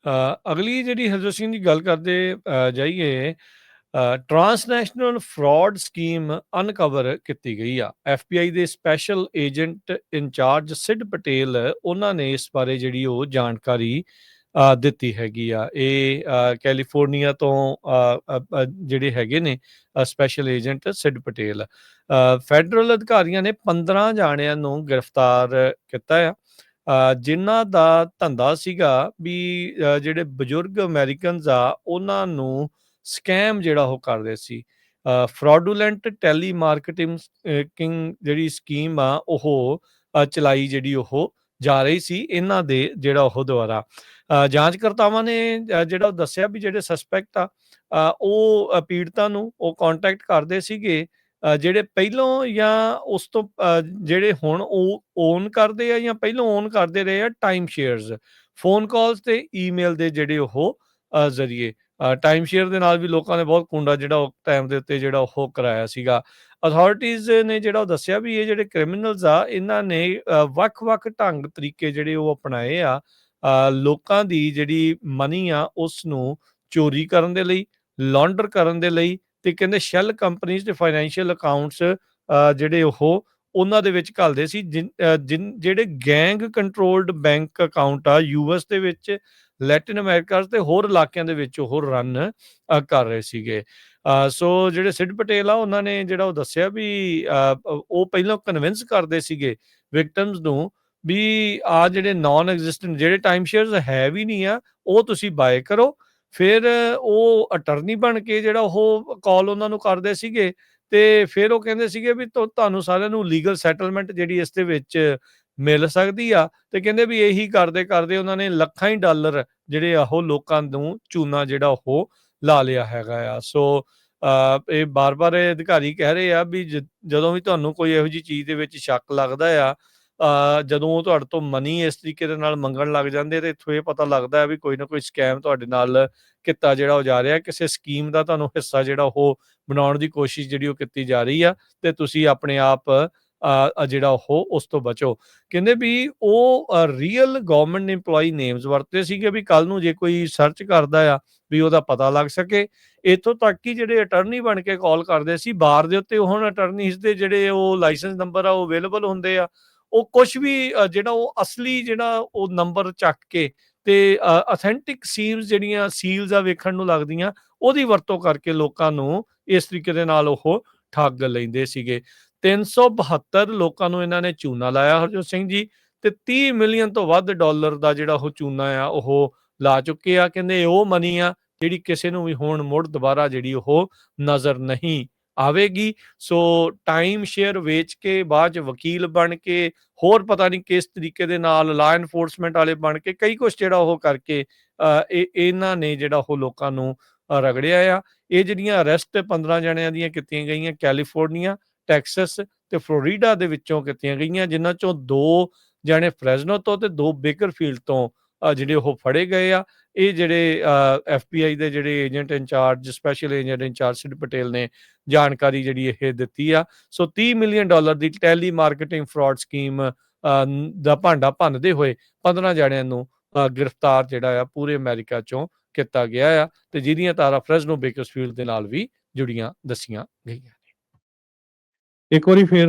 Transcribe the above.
ਅਗਲੀ ਜਿਹੜੀ ਹਰਜੋਤ ਸਿੰਘ ਦੀ ਗੱਲ ਕਰਦੇ ਜਾਈਏ, ਟਰਾਂਸਨੈਸ਼ਨਲ ਫਰਾਡ ਸਕੀਮ ਅਨਕਵਰ ਕੀਤੀ ਗਈ ਆ। FBI ਦੇ special agent in charge Sid Patel ਉਹਨਾਂ ਨੇ ਇਸ ਬਾਰੇ ਜਿਹੜੀ ਉਹ ਜਾਣਕਾਰੀ ਦਿੱਤੀ ਹੈਗੀ ਆ। ਇਹ ਕੈਲੀਫੋਰਨੀਆ ਤੋਂ ਜਿਹੜੇ ਹੈਗੇ ਨੇ special agent seed Patel, federal ਅਧਿਕਾਰੀਆਂ ਨੇ 15 ਜਾਣਿਆਂ ਨੂੰ ਗ੍ਰਿਫਤਾਰ ਕੀਤਾ ਆ, ਜਿਨ੍ਹਾਂ ਦਾ ਧੰਦਾ ਸੀਗਾ ਵੀ ਜਿਹੜੇ ਬਜ਼ੁਰਗ ਅਮਰੀਕਨਸ ਆ ਉਹਨਾਂ ਨੂੰ ਸਕੈਮ ਜਿਹੜਾ ਉਹ ਕਰਦੇ ਸੀ। ਫਰਾਡੂਲੈਂਟ ਟੈਲੀ ਮਾਰਕੀਟਿੰਗ ਕਿੰਗ ਜਿਹੜੀ ਸਕੀਮ ਆ ਉਹ ਚਲਾਈ ਜਿਹੜੀ ਉਹ ਜਾ ਰਹੀ ਸੀ ਇਹਨਾਂ ਦੇ ਜਿਹੜਾ ਉਹ ਦੁਆਰਾ। ਜਾਂਚਕਰਤਾਵਾਂ ਨੇ ਜਿਹੜਾ ਉਹ ਦੱਸਿਆ ਵੀ ਜਿਹੜੇ ਸਸਪੈਕਟ ਆ ਉਹ ਪੀੜਤਾਂ ਨੂੰ ਉਹ ਕਾਂਟੈਕਟ ਕਰਦੇ ਸੀਗੇ, ਜਿਹੜੇ ਪਹਿਲੋਂ ਜਾਂ ਉਸ ਤੋਂ ਜਿਹੜੇ ਹੁਣ ਉਹ ਓਨ ਕਰਦੇ ਆ ਜਾਂ ਪਹਿਲੋਂ ਓਨ ਕਰਦੇ ਰਹੇ ਆ ਟਾਈਮ ਸ਼ੇਅਰਸ, ਫੋਨ ਕਾਲਸ ਤੇ ਈਮੇਲ ਦੇ ਜਿਹੜੇ ਉਹ ਜ਼ਰੀਏ। ਟਾਈਮ ਸ਼ੇਅਰ ਦੇ ਨਾਲ ਵੀ ਲੋਕਾਂ ਨੇ ਬਹੁਤ ਕੁੰਡਾ ਜਿਹੜਾ ਉਹ ਟਾਈਮ ਦੇ ਉੱਤੇ ਜਿਹੜਾ ਉਹ ਕਰਾਇਆ ਸੀਗਾ। ਅਥਾਰਟੀਜ਼ ਨੇ ਜਿਹੜਾ ਉਹ ਦੱਸਿਆ ਵੀ ਇਹ ਜਿਹੜੇ ਕ੍ਰਿਮੀਨਲਸ ਆ ਇਹਨਾਂ ਨੇ ਵੱਖ-ਵੱਖ ਢੰਗ ਤਰੀਕੇ ਜਿਹੜੇ ਉਹ ਅਪਣਾਏ ਆ ਲੋਕਾਂ ਦੀ ਜਿਹੜੀ ਮਨੀ ਆ ਉਸ ਨੂੰ ਚੋਰੀ ਕਰਨ ਦੇ ਲਈ, ਲਾਂਡਰ ਕਰਨ ਦੇ ਲਈ, ਤੇ ਕਹਿੰਦੇ ਸ਼ੈਲ ਕੰਪਨੀਜ਼ ਤੇ ਫਾਈਨੈਂਸ਼ੀਅਲ ਅਕਾਊਂਟਸ ਜਿਹੜੇ ਉਹ ਉਹਨਾਂ ਦੇ ਵਿੱਚ ਘੱਲਦੇ ਸੀ, ਜਿਹੜੇ ਗੈਂਗ ਕੰਟਰੋਲਡ ਬੈਂਕ ਅਕਾਊਂਟ ਆ US ਦੇ ਵਿੱਚ, ਲੈਟਿਨ ਅਮਰੀਕਾ ਤੇ ਹੋਰ ਇਲਾਕਿਆਂ ਦੇ ਵਿੱਚ ਉਹ ਰਨ ਕਰ ਰਹੇ ਸੀਗੇ। ਸੋ ਜਿਹੜੇ ਸਿਡ ਪਟੇਲ ਆ ਉਹਨਾਂ ਨੇ ਜਿਹੜਾ ਉਹ ਦੱਸਿਆ ਵੀ ਉਹ ਪਹਿਲਾਂ ਕਨਵਿੰਸ ਕਰਦੇ ਸੀਗੇ ਵਿਕਟਮਸ ਨੂੰ ਵੀ ਆ ਜਿਹੜੇ ਨਾਨ ਐਗਜ਼ਿਸਟੈਂਟ ਜਿਹੜੇ ਟਾਈਮ ਸ਼ੇਅਰਸ ਹੈ ਵੀ ਨਹੀਂ ਆ ਉਹ ਤੁਸੀਂ ਬਾਏ ਕਰੋ। ਫਿਰ ਉਹ ਅਟਰਨੀ ਬਣ ਕੇ ਜਿਹੜਾ ਉਹ ਕਾਲ ਉਹਨਾਂ ਨੂੰ ਕਰਦੇ ਸੀਗੇ ਤੇ ਫਿਰ ਉਹ ਕਹਿੰਦੇ ਸੀਗੇ ਵੀ ਤੁਹਾਨੂੰ ਸਾਰਿਆਂ ਨੂੰ ਲੀਗਲ ਸੈਟਲਮੈਂਟ ਜਿਹੜੀ ਇਸ ਦੇ ਵਿੱਚ ਮਿਲ ਸਕਦੀ ਆ, ਤੇ ਕਹਿੰਦੇ ਵੀ ਇਹੀ ਕਰਦੇ ਕਰਦੇ ਉਹਨਾਂ ਨੇ ਲੱਖਾਂ ਹੀ ਡਾਲਰ ਜਿਹੜੇ ਉਹ ਲੋਕਾਂ ਨੂੰ ਚੂਨਾ ਜਿਹੜਾ ਉਹ ਲਾ ਲਿਆ ਹੈਗਾ ਆ। ਸੋ ਇਹ ਬਾਰ-ਬਾਰ ਇਹ ਅਧਿਕਾਰੀ ਕਹਿ ਰਹੇ ਆ ਵੀ ਜਦੋਂ ਵੀ ਤੁਹਾਨੂੰ ਕੋਈ ਇਹੋ ਜਿਹੀ ਚੀਜ਼ ਦੇ ਵਿੱਚ ਸ਼ੱਕ ਲੱਗਦਾ ਆ, ਜਦੋਂ ਉਹ ਤੁਹਾਡੇ ਤੋਂ ਮਨੀ ਇਸ ਤਰੀਕੇ ਦੇ ਨਾਲ ਮੰਗਣ ਲੱਗ ਜਾਂਦੇ ਤੇ ਇੱਥੋਂ ਇਹ ਪਤਾ ਲੱਗਦਾ ਹੈ ਵੀ ਕੋਈ ਨਾ ਕੋਈ ਸਕੈਮ ਤੁਹਾਡੇ ਨਾਲ ਕੀਤਾ ਜਿਹੜਾ ਉਹ ਜਾ ਰਿਹਾ, ਕਿਸੇ ਸਕੀਮ ਦਾ ਤੁਹਾਨੂੰ ਹਿੱਸਾ ਜਿਹੜਾ ਉਹ ਬਣਾਉਣ ਦੀ ਕੋਸ਼ਿਸ਼ ਜਿਹੜੀ ਉਹ ਕੀਤੀ ਜਾ ਰਹੀ ਆ, ਤੇ ਤੁਸੀਂ ਆਪਣੇ ਆਪ ਜਿਹੜਾ ਉਹ ਉਸ ਤੋਂ ਬਚੋ। ਕਹਿੰਦੇ ਵੀ ਉਹ ਰੀਅਲ ਗਵਰਨਮੈਂਟ ਇੰਪਲੋਈ ਨੇਮਸ ਵਰਤੇ ਸੀਗੇ ਵੀ ਕੱਲ ਨੂੰ ਜੇ ਕੋਈ ਸਰਚ ਕਰਦਾ ਆ ਵੀ ਉਹਦਾ ਪਤਾ ਲੱਗ ਸਕੇ। ਇੱਥੋਂ ਤੱਕ ਕਿ ਜਿਹੜੇ ਅਟਰਨੀ ਬਣ ਕੇ ਕਾਲ ਕਰਦੇ ਸੀ ਬਾਰ ਦੇ ਉੱਤੇ, ਹੁਣ ਅਟਰਨੀਜ਼ ਦੇ ਜਿਹੜੇ ਉਹ ਲਾਇਸੈਂਸ ਨੰਬਰ ਆ ਉਹ ਅਵੇਲੇਬਲ ਹੁੰਦੇ ਆ, ਉਹ ਕੁਛ ਵੀ ਜਿਹੜਾ ਉਹ ਅਸਲੀ ਜਿਹੜਾ ਉਹ ਨੰਬਰ ਚੱਕ ਕੇ ਤੇ ਅਥੈਂਟਿਕ ਸੀਲਸ ਆ ਵੇਖਣ ਨੂੰ ਲੱਗਦੀਆਂ, ਉਹਦੀ ਵਰਤੋਂ ਕਰਕੇ ਲੋਕਾਂ ਨੂੰ ਇਸ ਤਰੀਕੇ ਦੇ ਨਾਲ ਉਹ ਠੱਗ ਲੈਂਦੇ ਸੀਗੇ। 372 ਲੋਕਾਂ ਨੂੰ ਇਹਨਾਂ ਨੇ ਚੂਨਾ ਲਾਇਆ ਹਰਜੋਤ ਸਿੰਘ ਜੀ, ਤੇ 30 ਮਿਲੀਅਨ ਤੋਂ ਵੱਧ ਡਾਲਰ ਦਾ ਜਿਹੜਾ ਉਹ ਚੂਨਾ ਆ ਉਹ ਲਾ ਚੁੱਕੇ ਆ। ਕਹਿੰਦੇ ਉਹ ਮਨੀ ਆ ਜਿਹੜੀ ਕਿਸੇ ਨੂੰ ਵੀ ਹੁਣ ਮੁੜ ਦੁਬਾਰਾ ਜਿਹੜੀ ਉਹ ਨਜ਼ਰ ਨਹੀਂ ਆਵੇਗੀ। ਸੋ ਟਾਈਮ ਸ਼ੇਅਰ ਵੇਚ ਕੇ ਬਾਅਦ ਚ ਵਕੀਲ ਬਣ ਕੇ ਹੋਰ ਪਤਾ ਨਹੀਂ ਕਿਸ ਤਰੀਕੇ ਦੇ ਨਾਲ ਲਾ ਐਨਫੋਰਸਮੈਂਟ ਵਾਲੇ ਬਣ ਕੇ ਕਈ ਕੁਛ ਜਿਹੜਾ ਉਹ ਕਰਕੇ ਇਹਨਾਂ ਨੇ ਜਿਹੜਾ ਉਹ ਲੋਕਾਂ ਨੂੰ ਰਗੜਿਆ ਆ। ਇਹ ਜਿਹੜੀਆਂ ਅਰੈਸਟ 15 ਜਣਿਆਂ ਦੀਆਂ ਕੀਤੀਆਂ ਗਈਆਂ ਕੈਲੀਫੋਰਨੀਆ, ਟੈਕਸਸ ਤੇ ਫਲੋਰੀਡਾ ਦੇ ਵਿੱਚੋਂ ਕੀਤੀਆਂ ਗਈਆਂ, ਜਿਨ੍ਹਾਂ ਚੋਂ 2 ਜਣੇ ਫਰੈਜ਼ਨੋ ਤੋਂ ਤੇ 2 ਬੇਕਰਫੀਲਡ ਤੋਂ ਜਿਹੜੇ ਉਹ ਫੜੇ ਗਏ ਆ। ਇਹ ਜਿਹੜੇ FBI ਦੇ ਜਿਹੜੇ agent in charge special agent in charge Sid Patel ਨੇ ਜਾਣਕਾਰੀ ਜਿਹੜੀ ਇਹ ਦਿੱਤੀ ਆ। ਸੋ $30 ਮਿਲੀਅਨ ਦੀ ਟੈਲੀ ਮਾਰਕੀਟਿੰਗ ਫਰਾਡ ਸਕੀਮ ਦਾ ਭਾਂਡਾ ਭੰਨਦੇ ਹੋਏ 15 ਜਣਿਆਂ ਨੂੰ ਗ੍ਰਿਫਤਾਰ ਜਿਹੜਾ ਆ ਪੂਰੇ ਅਮਰੀਕਾ ਚੋਂ ਕੀਤਾ ਗਿਆ ਆ, ਤੇ ਜਿਹਦੀਆਂ ਤਾਰਾਂ ਫਰੈਜ਼ਨੋ ਬੇਕਰਫੀਲਡ ਦੇ ਨਾਲ ਵੀ ਜੁੜੀਆਂ ਦੱਸੀਆਂ ਗਈਆਂ ਨੇ। ਇੱਕ ਵਾਰੀ ਫੇਰ